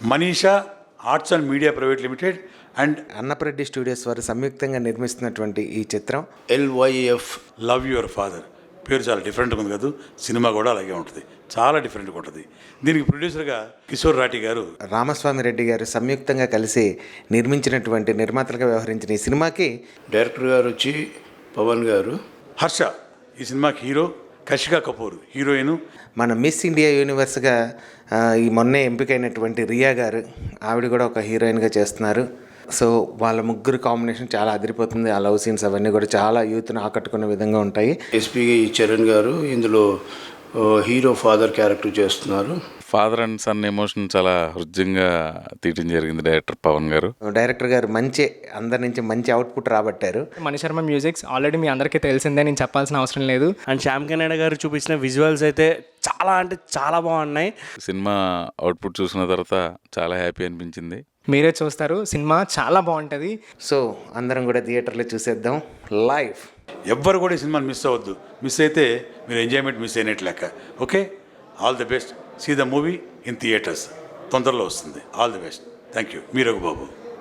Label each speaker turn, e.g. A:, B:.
A: Manisha arts and media private limited and
B: Annapreddy studios వారు సంయుక్తంగా నిర్మిస్తున్నటువంటి ఈ చిత్రం
C: LYF
A: లవ్ యువర్ ఫాదర్. పేరు చాలా డిఫరెంట్గా ఉంది కదా, సినిమా కూడా అలాగే ఉంటుంది, చాలా డిఫరెంట్గా ఉంటుంది. దీనికి ప్రొడ్యూసర్గా కిషోర్ రాఠీ గారు,
B: రామస్వామి రెడ్డి గారు సంయుక్తంగా కలిసి నిర్మించినటువంటి నిర్మాతలుగా వ్యవహరించిన ఈ సినిమాకి
C: డైరెక్టర్ గారు వచ్చి పవన్ గారు,
A: హర్ష ఈ సినిమాకి హీరో, కషికా కపూర్ హీరోయిన్,
B: మన మిస్ ఇండియా యూనివర్స్గా ఈ మొన్నే ఎంపికైనటువంటి రియా గారు, ఆవిడ కూడా ఒక హీరోయిన్గా చేస్తున్నారు. సో వాళ్ళ ముగ్గురు కాంబినేషన్ చాలా అదిరిపోతుంది. ఆ లవ్ సీన్స్ అవన్నీ కూడా చాలా యూత్ను ఆకట్టుకునే విధంగా ఉంటాయి.
C: ఎస్పీ చరణ్ గారు ఇందులో హీరో ఫాదర్ క్యారెక్టర్ చేస్తున్నారు.
D: ఫాదర్ అండ్ సన్ ఎమోషన్ చాలా హృద్యంగా తీయటం జరిగింది డైరెక్టర్ పవన్ గారు.
B: డైరెక్టర్ గారు మంచి అందరి నుంచి మంచి అవుట్పుట్ రాబట్టారు.
E: మణిశర్మ మ్యూజిక్స్ ఆల్రెడీ మీ అందరికీ తెలిసిందే, నేను చెప్పాల్సిన అవసరం లేదు.
F: అండ్ శ్యామ్ కెనాడా గారు చూపించిన విజువల్స్ అయితే చాలా అంటే చాలా బాగున్నాయి.
D: సినిమా అవుట్పుట్ చూసిన తర్వాత చాలా హ్యాపీ అనిపించింది.
E: మీరే చూస్తారు, సినిమా చాలా బాగుంటుంది.
B: సో అందరం కూడా థియేటర్లో చూసేద్దాం లైవ్.
A: ఎవ్వరు కూడా ఈ సినిమాని మిస్ అవ్వద్దు. మిస్ అయితే మీరు ఎంజాయ్మెంట్ మిస్ అయినట్లు లెక్క. Okay, all the best. See the movie in theatres. తొందరలో వస్తుంది. All the best. Thank you. మీ రఘుబాబు.